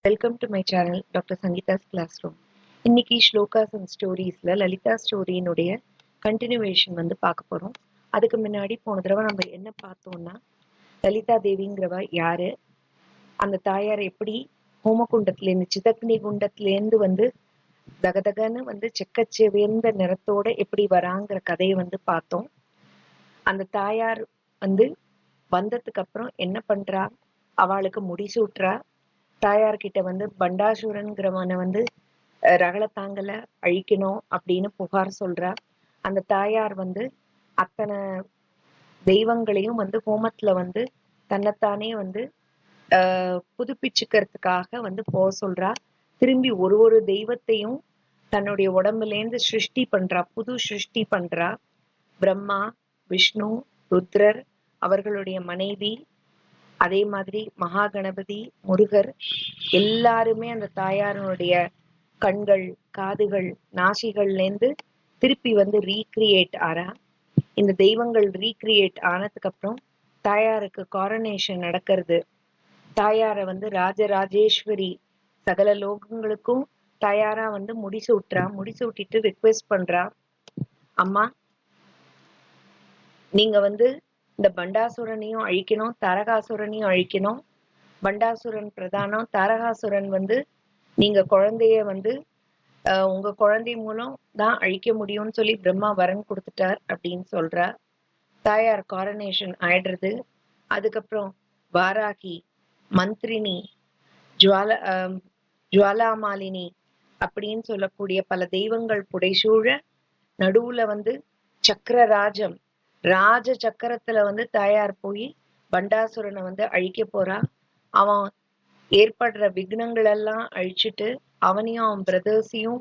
Welcome to my channel doctor Sangeetha's classroom. இன்னைக்கு slokas and ஸ்டோரிஸ்ல லலிதா ஸ்டோரியினுடைய கண்டினியூவேஷன் பார்க்க போறோம். அதுக்கு முன்னாடி போன தடவை நம்ம என்ன பார்த்தோம்னா, லலிதா தேவிங்கிறவ யாரு, அந்த தாயார் எப்படி ஹோமகுண்டத்திலேருந்து சிதக்னி குண்டத்திலேருந்து தகதகன்னு செக்கச்செவேர்ந்த நிறத்தோட எப்படி வராங்கிற கதையை பார்த்தோம். அந்த தாயார் வந்ததுக்கு அப்புறம் என்ன பண்றா, அவளுக்கு முடிசூட்டுறா. தாயார்கிட்ட பண்டாசுரன்கிறவனை ரகளத்தாங்கல அழிக்கணும் அப்படின்னு புகார் சொல்றா. அந்த தாயார் அத்தனை தெய்வங்களையும் ஹோமத்துல தன்னைத்தானே புதுப்பிச்சுக்கிறதுக்காக போக சொல்றா. திரும்பி ஒரு தெய்வத்தையும் தன்னுடைய உடம்புலேருந்து சிருஷ்டி பண்றா, புது சிருஷ்டி பண்றா. பிரம்மா, விஷ்ணு, ருத்ரர், அவர்களுடைய மனைவி, அதே மாதிரி மகா கணபதி, முருகர் எல்லாருமே அந்த தாயாரனுடைய கண்கள், காதுகள், நாசிகள்லேருந்து திருப்பி ரீக்ரியேட் ஆறா. இந்த தெய்வங்கள் ரீக்ரியேட் ஆனதுக்கு அப்புறம் தாயாருக்கு காரனேஷன் நடக்கிறது. தாயார ராஜராஜேஸ்வரி சகல லோகங்களுக்கும் தாயாரா முடிசூட்டுறா. முடிசூட்டிட்டு ரிக்வெஸ்ட் பண்றா, அம்மா நீங்க இந்த பண்டாசுரனையும் அழிக்கணும், தாரகாசுரனையும் அழிக்கணும். பண்டாசுரன் பிரதானம், தாரகாசுரன் நீங்க குழந்தைய உங்க குழந்தை மூலம் தான் அழிக்க முடியும்னு சொல்லி பிரம்மா வரன் கொடுத்துட்டார் அப்படின்னு சொல்றா. தாயார் காரனேஷன் ஆயிடுறது. அதுக்கப்புறம் வாராகி, மந்திரினி, ஜுவாலாமாலினி அப்படின்னு சொல்லக்கூடிய பல தெய்வங்கள் புடைசூழ நடுவுல சக்கரராஜம், ராஜ சக்கரத்துல தாயார் போய் பண்டாசுரனை அழிக்க போறா. அவன் ஏற்படுற விக்னங்கள் எல்லாம் அழிச்சுட்டு அவனையும் அவன் பிரதர்ஸையும்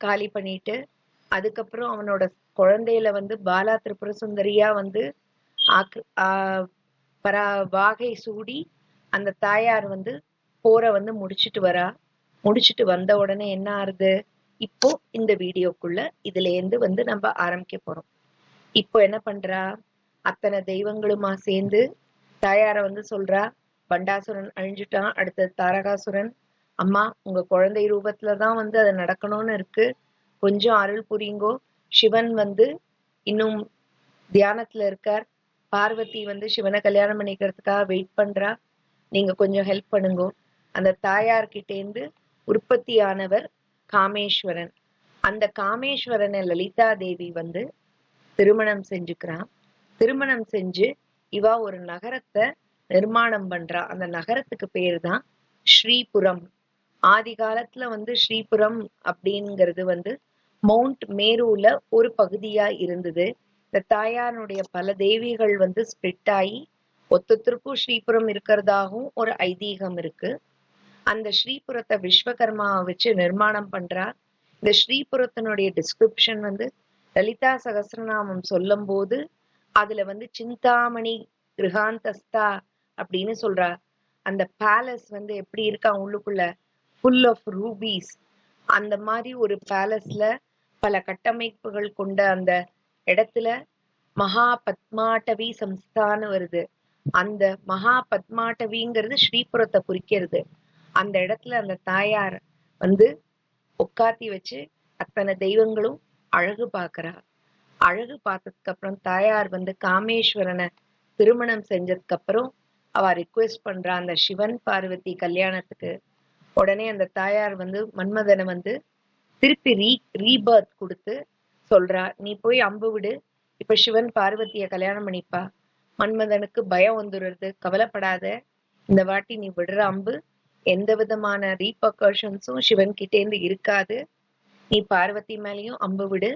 காலி பண்ணிட்டு, அதுக்கப்புறம் அவனோட குழந்தையில பாலா திரிபுர சுந்தரியா வாகை சூடி அந்த தாயார் போரை முடிச்சுட்டு வரா. முடிச்சுட்டு வந்த உடனே என்ன ஆறுது, இப்போ இந்த வீடியோக்குள்ள இதுல இருந்து நம்ம ஆரம்பிக்க போறோம். இப்போ என்ன பண்றா, அத்தனை தெய்வங்களுமா சேர்ந்து தாயார சொல்றா, பண்டாசுரன் அழிஞ்சுட்டான், அடுத்தது தாரகாசுரன். அம்மா உங்க குழந்தை ரூபத்துலதான் அது நடக்கணும்னு இருக்கு, கொஞ்சம் அருள் புரியுங்கோ. சிவன் இன்னும் தியானத்துல இருக்கார். பார்வதி சிவனை கல்யாணம் பண்ணிக்கிறதுக்காக வெயிட் பண்றா. நீங்க கொஞ்சம் ஹெல்ப் பண்ணுங்கோ. அந்த தாயார்கிட்டேந்து உற்பத்தியானவர் காமேஸ்வரன். அந்த காமேஸ்வரனை லலிதா தேவி திருமணம் செஞ்சுக்கிறான். திருமணம் செஞ்சு இவ ஒரு நகரத்தை நிர்மாணம் பண்றா. அந்த நகரத்துக்கு பேரு தான் ஸ்ரீபுரம். ஆதி காலத்துல ஸ்ரீபுரம் அப்படிங்கிறது மவுண்ட் மேருல ஒரு பகுதியா இருந்தது. இந்த தாயாருடைய பல தேவிகள் ஸ்பிரிட் ஆகி ஒத்தொத்தருக்கும் ஸ்ரீபுரம் இருக்கிறதாகவும் ஒரு ஐதீகம் இருக்கு. அந்த ஸ்ரீபுரத்தை விஸ்வகர்மாவை வச்சு நிர்மாணம் பண்றா. இந்த ஸ்ரீபுரத்தினுடைய டிஸ்கிரிப்ஷன் லலிதா சகஸ்ரநாமம் சொல்லும் போது அதுல சிந்தாமணி கிரகாந்தஸ்தா அப்படின்னு சொல்றா. அந்த பேலஸ் எப்படி இருக்கா, உள்ளுக்குள்ள ஃபுல் ஆஃப் ரூபீஸ். அந்த மாதிரி ஒரு பேலஸ்ல பல கட்டமைப்புகள் கொண்ட அந்த இடத்துல மகா பத்மாட்டவி சம்ஸ்தான்னு வருது. அந்த மகா பத்மாட்டவிங்கிறது ஸ்ரீபுரத்தை குறிக்கிறது. அந்த இடத்துல அந்த தாயார் உட்காத்தி வச்சு அத்தனை தெய்வங்களும் அழகு பார்க்கறா. அழகு பார்த்ததுக்கு அப்புறம் தாயார் காமேஸ்வரனை திருமணம் செஞ்சதுக்கு அப்புறம் அவ ரிக்வெஸ்ட் பண்றா அந்த சிவன் பார்வதி கல்யாணத்துக்கு. உடனே அந்த தாயார் மன்மதனை திருப்பி ரீபர்த் கொடுத்து சொல்றா, நீ போய் அம்பு விடு, இப்ப சிவன் பார்வதிய கல்யாணம் பண்ணிப்பா. மன்மதனுக்கு பயம் வந்துடுறது, கவலைப்படாத, இந்த வாட்டி நீ விடுற அம்பு எந்த விதமான ரீபர்கஷன்ஸும் சிவன் கிட்டேந்து இருக்காது. நீ பார்வதி மேலேயும் அம்பு விடு.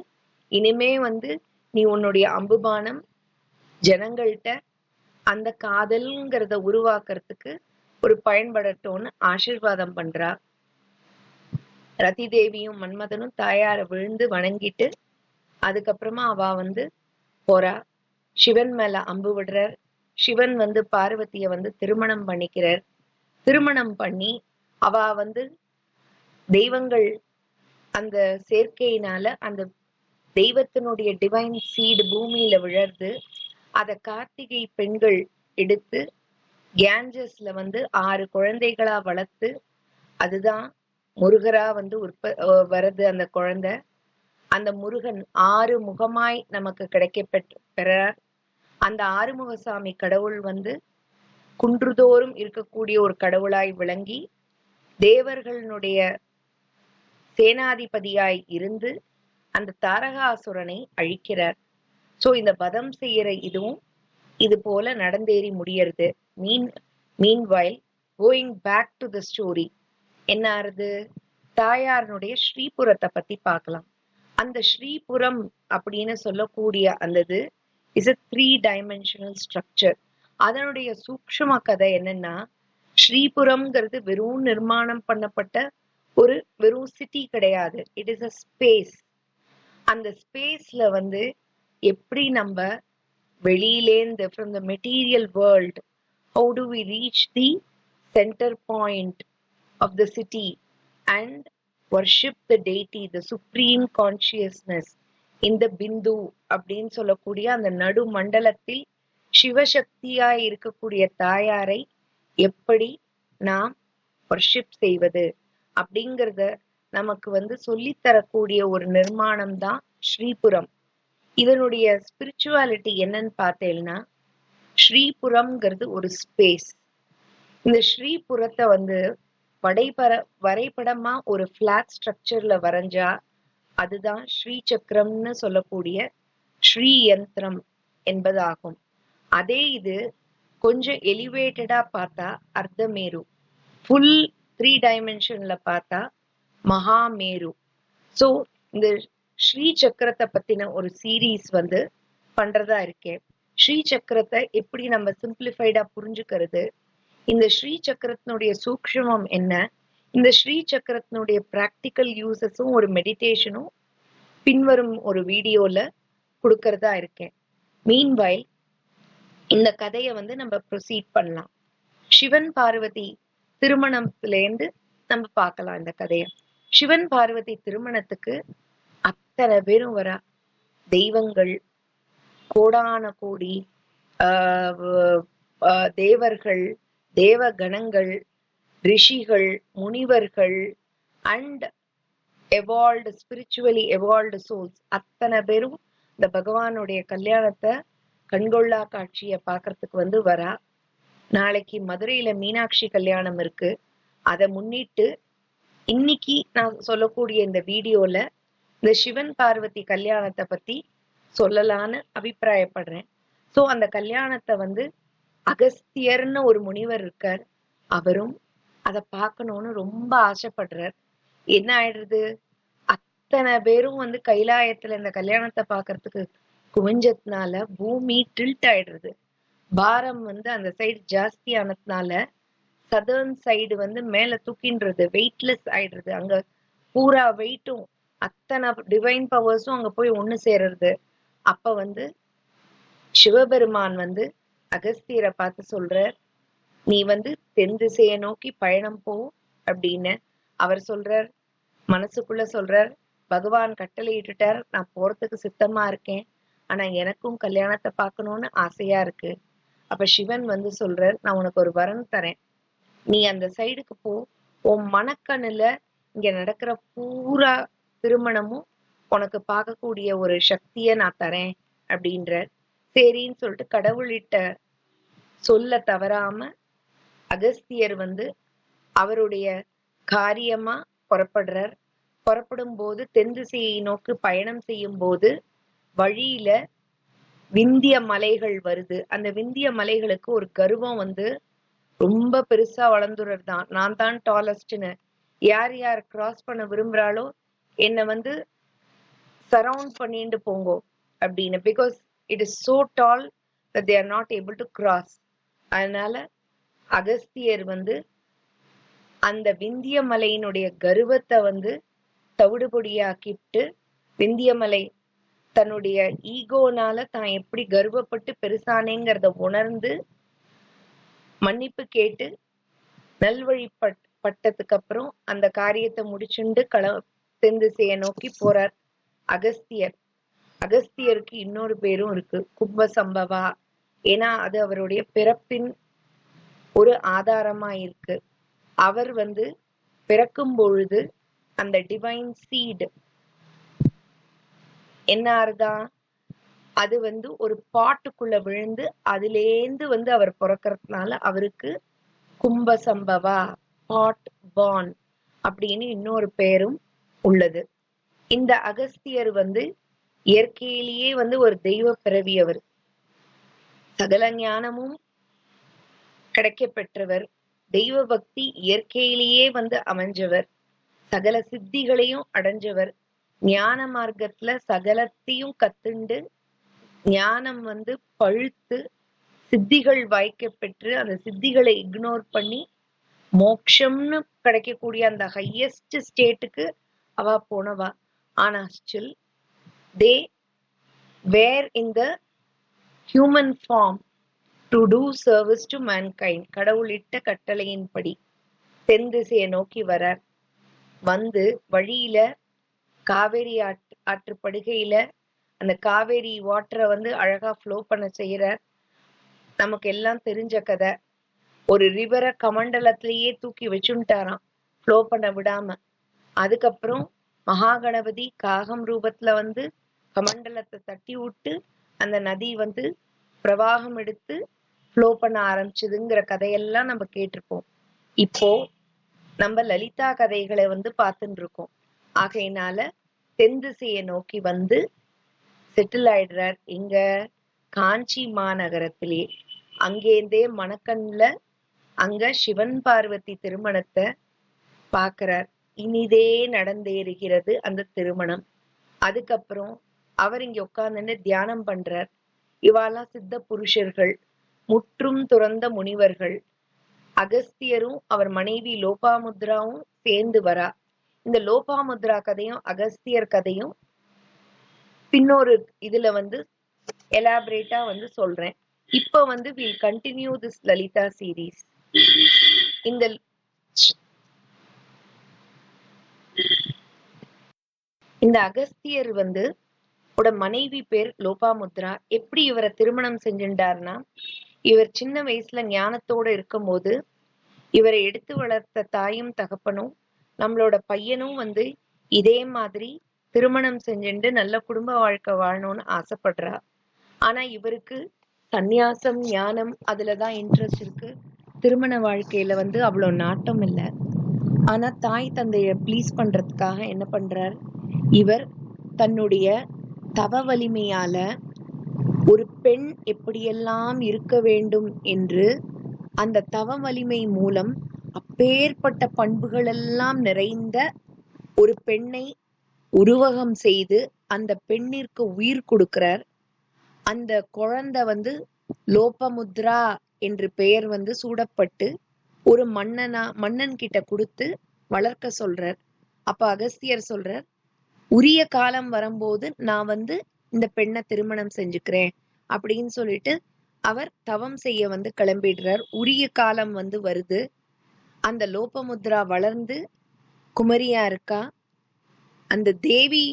இனிமே நீ உன்னுடைய அம்புபானம் ஜனங்கள்கிட்ட அந்த காதல்ங்கிறத உருவாக்குறதுக்கு ஒரு பயன்படட்டும்னு ஆசீர்வாதம் பண்றா. ரதி தேவியும் மன்மதனும் தாயார விழுந்து வணங்கிட்டு அதுக்கப்புறமா அவ போறா. சிவன் மேல அம்பு விடுறார். சிவன் பார்வதிய திருமணம் பண்ணிக்கிறார். திருமணம் பண்ணி அவ தெய்வங்கள் அந்த சேர்க்கையினால அந்த தெய்வத்தினுடைய டிவைன் சீடு பூமியில விழருது. அத கார்த்திகை பெண்கள் எடுத்து கேஞ்சஸ்ல வந்து 6 குழந்தைகளா வளர்த்து அதுதான் முருகரா வந்து வருது அந்த குழந்தை. அந்த முருகன் 6 முகமாய் நமக்கு பெறார். அந்த ஆறுமுகசாமி கடவுள் வந்து குன்றுதோறும் இருக்கக்கூடிய ஒரு கடவுளாய் விளங்கி தேவர்களுடைய சேனாதிபதியாய் இருந்து அந்த தாரகாசுரனை அழிக்கிறார். சோ இந்த வதம் செய்யற இதுவும் இது போல நடந்தேறி முடியறது. Meanwhile going back to the story என்ன ஆறுது, தாயாரனுடைய ஸ்ரீபுரத்தை பத்தி பார்க்கலாம். அந்த ஸ்ரீபுரம் அப்படின்னு சொல்லக்கூடிய அந்த இது இஸ் a 3-dimensional structure. அதனுடைய சூக்ஷ்ம கதை என்னன்னா, ஸ்ரீபுரம்ங்கிறது வெறும் நிர்மாணம் பண்ணப்பட்ட ஒரு வெறும் சிட்டி கிடையாது. It is a space. அந்த ஸ்பேஸ்ல வந்து எப்படி நம்ம வெளியிலேந்து from the material world, how do we reach the center point of the city and worship the deity, the supreme consciousness in the பிந்து அப்படின்னு சொல்லக்கூடிய அந்த நடு மண்டலத்தில் சிவசக்தியாய் இருக்கக்கூடிய தாயாரை எப்படி நாம் வர்ஷிப் செய்வது அப்படிங்கிறத நமக்கு வந்து சொல்லித்தரக்கூடிய ஒரு நிர்மாணம் தான் ஸ்ரீபுரம். இதனுடைய ஸ்பிரிச்சுவாலிட்டி என்னன்னு பார்த்தேன்னா, ஸ்ரீபுரம்ங்கிறது ஒரு ஸ்பேஸ். இந்த ஸ்ரீபுரத்தை வந்து வரைபடமா ஒரு பிளாட் ஸ்ட்ரக்சர்ல வரைஞ்சா அதுதான் ஸ்ரீ சக்கரம்னு சொல்லக்கூடிய ஸ்ரீ யந்திரம் என்பதாகும். அதே இது கொஞ்சம் எலிவேட்டடா பார்த்தா அர்த்தமேரு, ஃபுல் 3 டைமென்ஷன்ல பார்த்தா மகாமேரு. சோ இந்த ஸ்ரீ சக்கரத்தை பத்தின ஒரு சீரீஸ் வந்து பண்றதா இருக்கேன். ஸ்ரீ சக்கரத்தை எப்படி நம்ம சிம்பிளிஃபைடா புரிஞ்சுக்கிறது, இந்த ஸ்ரீ சக்கரத்தினுடைய சூக்ஷ்மம் என்ன, இந்த ஸ்ரீ சக்கரத்தினுடைய பிராக்டிக்கல் யூசஸும் ஒரு மெடிடேஷனும் பின்வரும் ஒரு வீடியோல கொடுக்கறதா இருக்கேன். மீன்வைல் இந்த கதையை வந்து நம்ம ப்ரொசீட் பண்ணலாம். சிவன் பார்வதி திருமணத்திலேருந்து நம்ம பார்க்கலாம் இந்த கதையை. சிவன் பார்வதி திருமணத்துக்கு அத்தனை பேரும் வரா. தெய்வங்கள், கோடான கோடி தேவர்கள், தேவ கணங்கள், ரிஷிகள், முனிவர்கள் and evolved spiritually evolved souls அத்தனை பேரும் இந்த பகவானுடைய கல்யாணத்தை கண்கொள்ளா காட்சியை பார்க்கறதுக்கு வந்து வரா. நாளைக்கு மதுரையில மீனாட்சி கல்யாணம் இருக்கு. அதை முன்னிட்டு இன்னைக்கு நான் சொல்லக்கூடிய இந்த வீடியோல இந்த சிவன் பார்வதி கல்யாணத்தை பத்தி சொல்லலான்னு அபிப்பிராயப்படுறேன். சோ அந்த கல்யாணத்தை வந்து அகஸ்தியர்னு ஒரு முனிவர் இருக்கார். அவரும் அதை பார்க்கணும்னு ரொம்ப ஆசைப்படுறார். என்ன ஆயிடுறது, அத்தனை பேரும் வந்து கைலாயத்துல இந்த கல்யாணத்தை பார்க்கறதுக்கு குவிஞ்சதுனால பூமி டில்ட் ஆயிடுறது. பாரம் வந்து அந்த சைடு ஜாஸ்தி ஆனதுனால சதர்ன் சைடு வந்து மேல தூக்கின்றது, வெயிட்லெஸ் ஆயிடுறது. அங்க பூரா வெயிட்டும் அத்தனை டிவைன் பவர்ஸும் அங்க போய் ஒண்ணு சேர்றது. அப்ப வந்து சிவபெருமான் வந்து அகஸ்தியரை பார்த்து சொல்றார், நீ வந்து தென் திசையை நோக்கி பயணம் போ அப்படின்னு. அவர் சொல்றார், மனசுக்குள்ள சொல்றார், பகவான் கட்டளை இட்டுட்டார், நான் போறதுக்கு சித்தமா இருக்கேன். ஆனா எனக்கும் கல்யாணத்தை பார்க்கணும்னு ஆசையா இருக்கு. அப்ப சிவன் வந்து சொல்றார், நான் உனக்கு ஒரு வரம் தரேன், நீ அந்த சைடுக்கு போ, உன் மனக்கண்ணுல இங்க நடக்கிற பூரா திருமணமும் உனக்கு பார்க்கக்கூடிய ஒரு சக்திய நான் தரேன் அப்படின்ற. சரின்னு சொல்லிட்டு கடவுளிட்ட சொல்ல தவறாம அகஸ்தியர் வந்து அவருடைய காரியமா புறப்படுறார். புறப்படும் போது தென் திசையை நோக்கி பயணம் செய்யும் போது வழியில விந்திய மலைகள் வருது. அந்த விந்திய மலைகளுக்கு ஒரு கர்வம் வந்து ரொம்ப பெருசா வளர்ந்துறது தான், நான் தான் டாலஸ்ட்னு. யார் யார் கிராஸ் பண்ண விரும்புறாளோ என்னை வந்து சரவுண்ட் பண்ணிட்டு போங்கோ அப்படின்னு. Because it is so doll that they are not able to cross. அதனால அகஸ்தியர் வந்து அந்த விந்திய மலையினுடைய கர்வத்தை வந்து தவிடுபொடியாக்கிட்டு, விந்தியமலை தன்னுடைய ஈகோனால தான் எப்படி கர்வப்பட்டு பெருசானேங்கிறத உணர்ந்து மன்னிப்பு கேட்டு நல்வழிப்பட்டதுக்கு அப்புறம் அந்த காரியத்தை முடிச்சுண்டு தென் திசையை நோக்கி போறார் அகஸ்தியர். அகஸ்தியருக்கு இன்னொரு பேரும் இருக்கு, கும்ப சம்பவா. ஏன்னா அது அவருடைய பிறப்பின் ஒரு ஆதாரமா இருக்கு. அவர் வந்து பிறக்கும் பொழுது அந்த டிவைன் சீட் என்ன ஆறுதா, அது வந்து ஒரு பாட்டுக்குள்ள விழுந்து அதிலேந்து வந்து அவர் பிறக்கறதுனால அவருக்கு கும்ப சம்பவா, பாட் பார்ன் அப்படின்னு இன்னொரு பேரும் உள்ளது. இந்த அகஸ்தியர் வந்து இயற்கையிலேயே வந்து ஒரு தெய்வ பிறவியவர். சகல ஞானமும் கிடைக்க பெற்றவர். தெய்வ பக்தி இயற்கையிலேயே வந்து அமைஞ்சவர். சகல சித்திகளையும் அடைஞ்சவர். ஞான மார்க்கத்துல சகலத்தையும் கத்துண்டு ஞானம் வந்து பழுத்து சித்திகள் வாய்க்க பெற்று அந்த சித்திகளை இக்னோர் பண்ணி மோட்சம்னு கிடைக்கக்கூடிய அந்த ஹையஸ்ட் ஸ்டேட்டுக்கு அவ போனவா. ஆனா still they were in the human form to do service to mankind. கடவுளிட்ட கட்டளையின்படி தென் திசையை நோக்கி வரார். வந்து வழியில காவேரி ஆற்று படுகையில அந்த காவேரி வாட்டரை வந்து அழகா ஃப்ளோ பண்ண செய்யறார். நமக்கு எல்லாம் தெரிஞ்ச கதை. ஒரு ரிவரை கமண்டலத்திலேயே தூக்கி வச்சுட்டாராம், ஃப்ளோ பண்ண விடாம. அதுக்கப்புறம் மகாகணபதி காகம் ரூபத்துல வந்து கமண்டலத்தை தட்டி விட்டு அந்த நதி வந்து பிரவாகம் எடுத்து ஃப்ளோ பண்ண ஆரம்பிச்சதுங்கிற கதையெல்லாம் நம்ம கேட்டிருப்போம். இப்போ நம்ம லலிதா கதைகளை வந்து பார்த்துட்டு இருக்கோம். ஆகையினால தென் திசையை நோக்கி வந்து செட்டில் ஆயிடுறார். இங்க காஞ்சி மாநகரத்திலே. அங்கேருந்தே மணக்கண்ல அங்க சிவன் பார்வதி திருமணத்தை பாக்குறார். இனிதே நடந்தேறுகிறது அந்த திருமணம். அதுக்கப்புறம் அவர் இங்க உட்கார்ந்துன்னு தியானம் பண்றார். இவாலாம் சித்த புருஷர்கள், முற்றும் துறந்த முனிவர்கள். அகஸ்தியரும் அவர் மனைவி லோபாமுத்ராவும் சேர்ந்து வரா. இந்த லோபாமுத்ரா கதையும் அகஸ்தியர் கதையும் பின்னொரு இதுல வந்து எலாபரேட்டா வந்து சொல்றேன். இப்ப வந்து we'll continue this Lalitha series. இந்த அகஸ்தியர் வந்து மனைவி பேர் லோபாமுத்ரா. எப்படி இவரை திருமணம் செஞ்சுட்டார்னா, இவர் சின்ன வயசுல ஞானத்தோட இருக்கும் போது இவரை எடுத்து வளர்த்த தாயும் தகப்பனும் நம்மளோட பையனும் வந்து இதே மாதிரி திருமணம் செஞ்சுட்டு நல்ல குடும்ப வாழ்க்கை வாழணும்னு ஆசைப்படுறா. ஆனா இவருக்கு சந்நியாசம் ஞானம் அதுலதான் இன்ட்ரெஸ்ட் இருக்கு. திருமண வாழ்க்கையில வந்து அவ்வளவு நாட்டம் இல்லை. ஆனா தாய் தந்தைய ப்ளீஸ் பண்றதுக்காக என்ன பண்றார், இவர் தன்னுடைய தவ வலிமையால ஒரு பெண் எப்படியெல்லாம் இருக்க வேண்டும் என்று அந்த தவ வலிமை மூலம் அப்பேற்பட்ட பண்புகள் எல்லாம் நிறைந்த ஒரு பெண்ணை உருவகம் செய்து அந்த பெண்ணிற்கு உயிர் கொடுக்கிறார். அந்த குழந்தை வந்து லோபமுத்ரா என்று பெயர் வந்து சூடப்பட்டு ஒரு மன்னன் கிட்ட கொடுத்து வளர்க்க சொல்றார். அப்ப அகஸ்தியர் சொல்றார், உரிய காலம் வரும்போது நான் வந்து இந்த பெண்ணை திருமணம் செஞ்சுக்கிறேன் அப்படின்னு சொல்லிட்டு அவர் தவம் செய்ய வந்து கிளம்பிடுறார். உரிய காலம் வந்து வருது. அந்த லோபமுத்ரா வளர்ந்து குமரியா இருக்கா. அந்த தேவி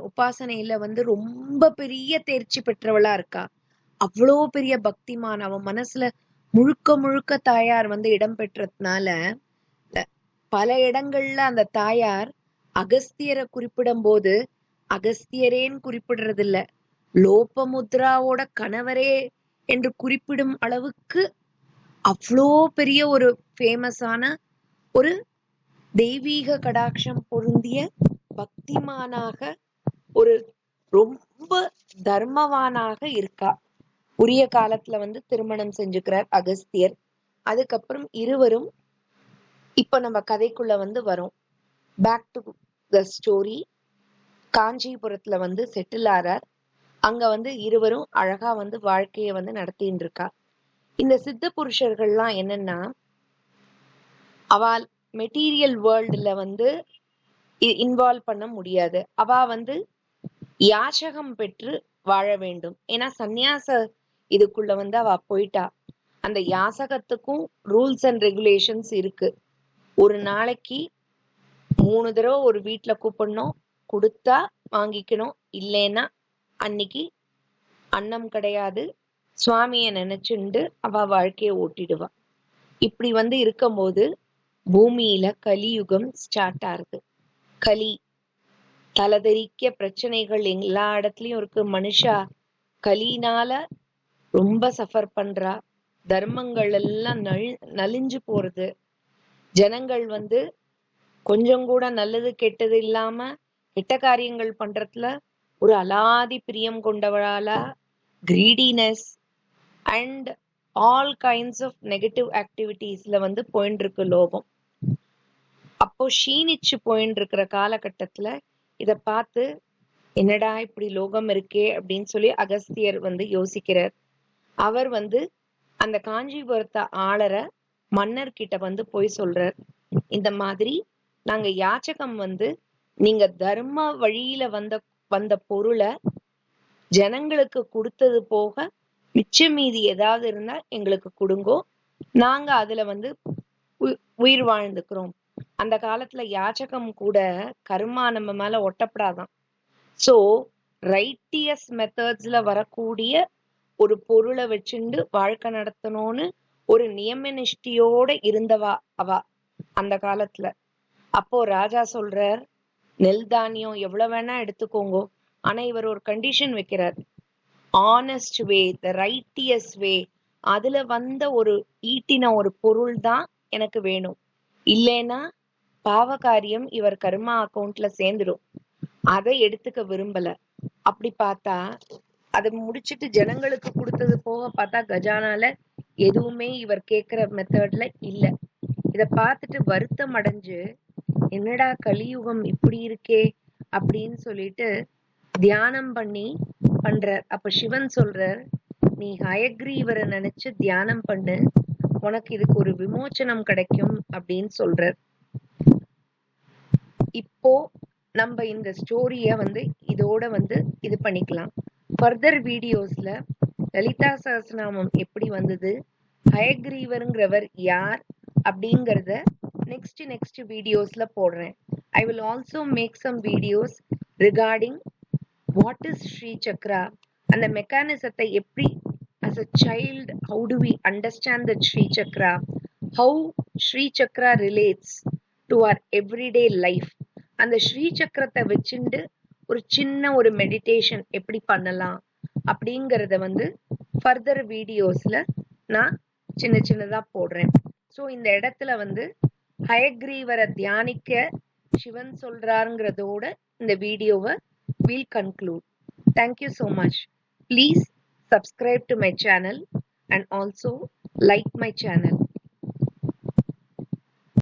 உபாசனையில வந்து ரொம்ப பெரிய தேர்ச்சி பெற்றவளா இருக்கா. அவ்வளோ பெரிய பக்திமான். அவன் மனசுல முழுக்க முழுக்க தாயார் வந்து இடம் பெற்றதுனால பல இடங்கள்ல அந்த தாயார் அகஸ்தியரை குறிப்பிடும் போது அகஸ்தியரேன்னு குறிப்பிடுறது இல்ல, லோபமுத்ராவோட கணவரே என்று குறிப்பிடும் அளவுக்கு அவ்வளோ பெரிய ஒரு ஃபேமஸான ஒரு தெய்வீக கடாட்சம் பொருந்திய பக்திமானாக ஒரு ரொம்ப தர்மவானாக இருக்கா. உரிய காலத்துல வந்து திருமணம் செஞ்சுக்கிறார் அகஸ்தியர். அதுக்கப்புறம் இருவரும் இப்ப நம்ம கதைக்குள்ள வந்து வரும். Back to the story. காஞ்சிபுரத்துல வந்து செட்டில் ஆறார். அங்க வந்து இருவரும் அழகா வந்து வாழ்க்கைய வந்து நடத்தின்னு இருக்கா. இந்த சித்த புருஷர்கள்லாம் என்னன்னா, அவள் மெட்டீரியல் வேர்ல்டுல வந்து இன்வால்வ் பண்ண முடியாது. அவ வந்து யாசகம் பெற்று வாழ வேண்டும். ஏன்னா சந்நியாச இதுக்குள்ள வந்து அவ போயிட்டா. அந்த யாசகத்துக்கும் ரூல்ஸ் அண்ட் ரெகுலேஷன்ஸ் இருக்கு. ஒரு நாளைக்கு 3 தடவை ஒரு வீட்டுல கூப்பிடணும், கொடுத்தா வாங்கிக்கணும், இல்லைன்னா அன்னைக்கு அன்னம் கிடையாது. சுவாமிய நினைச்சுண்டு அவ வாழ்க்கைய ஓட்டிடுவா. இப்படி வந்து இருக்கும்போது பூமியில கலியுகம் ஸ்டார்ட் ஆகுது. கலி தலதெறிக்க பிரச்சனைகள் எல்லா இடத்துலயும் இருக்கு. மனுஷா கலினால ரொம்ப சஃபர் பண்றா. தர்மங்கள் எல்லாம் நலிஞ்சு போறது. ஜனங்கள் வந்து கொஞ்சம் கூட நல்லது கெட்டது இல்லாம கெட்ட காரியங்கள் பண்றதுல ஒரு அலாதி பிரியம் கொண்டவளால greediness and all kinds of negative ஆக்டிவிட்டீஸ்ல வந்து போயிட்டு இருக்கு லோகம். அப்போ க்ஷீணிச்சு போயிட்டு இருக்கிற காலகட்டத்துல இத பார்த்து என்னடா இப்படி லோகம் இருக்கே அப்படின்னு சொல்லி அகஸ்தியர் வந்து யோசிக்கிறார். அவர் வந்து அந்த காஞ்சிபுரத்தை ஆளற மன்னர்கிட்ட வந்து போய் சொல்றார், இந்த மாதிரி நாங்க யாச்சகம் வந்து நீங்க தர்ம வழியில வந்த பொருளை ஜனங்களுக்கு கொடுத்தது போக மிச்ச மீதி ஏதாவது இருந்தா எங்களுக்கு கொடுங்கோ, நாங்க அதுல வந்து உயிர் வாழ்ந்துக்கிறோம். அந்த காலத்துல யாச்சகம் கூட கர்மா நம்ம மேல ஒட்டப்படாதான். சோ ரைட்டியஸ் மெத்தட்ஸ்ல வரக்கூடிய ஒரு பொருளை வச்சுண்டு வாழ்க்கை நடத்தணும்னு ஒரு நியமனிஷ்டியோட இருந்தவா அவ அந்த காலத்துல. அப்போ ராஜா சொல்றார், நெல் தானியம் எவ்வளவு வேணா எடுத்துக்கோங்க, ஆனா இவர் ஒரு கண்டிஷன் வைக்கிறார். ஆனஸ்ட் வே, த ரைட்டியஸ் வே, அதுல வந்த ஒரு ஈட்டின ஒரு பொருள் தான் எனக்கு வேணும். இல்லைன்னா பாவகாரியம் இவர் கர்மா அக்கௌண்ட்ல சேர்ந்துடும். அதை எடுத்துக்க விரும்பல. அப்படி பார்த்தா அதை முடிச்சிட்டு ஜனங்களுக்கு கொடுத்தது போக பார்த்தா கஜானால எதுவுமே இவர் கேட்கிற மெத்தட்ல இல்ல. இத பார்த்துட்டு வருத்தம் அடைஞ்சு என்னடா கலியுகம் இப்படி இருக்கே அப்படின்னு சொல்லிட்டு தியானம் பண்றார். அப்ப சிவன் சொல்றார், நீ ஹயக்ரீவரை நினைச்சு தியானம் பண்ணு, உனக்கு இதுக்கு ஒரு விமோச்சனம் கிடைக்கும் அப்படின்னு சொல்றார். இப்போ நம்ம இந்த ஸ்டோரிய வந்து இதோட வந்து இது பண்ணிக்கலாம். ஃபர்தர் வீடியோஸ்ல லலிதா சஹஸ்ரநாமம் எப்படி வந்தது, ஹயக்ரீவருங்கிறவர் யார் அப்படிங்கறத நெக்ஸ்ட் வீடியோஸ்ல போடுறேன். I will also make some videos regarding what is Sri Chakra and the mechanism எப்படி as a child how do we understand the Sri Chakra, how Sri Chakra relates to our everyday life, அந்த ஸ்ரீ சக்கரத்தை வச்சுண்டு ஒரு சின்ன ஒரு meditation எப்படி பண்ணலாம் அப்படிங்கறத வந்து ஃபர்தர் வீடியோஸ்ல நான் சின்னதா போடுறேன். ஸோ இந்த இடத்துல வந்து ஹயக்ரீவரை தியானிக்க சிவன் சொல்றாருங்கிறதோட இந்த வீடியோவை we'll conclude. Thank you so much. Please subscribe to my channel and also like my channel.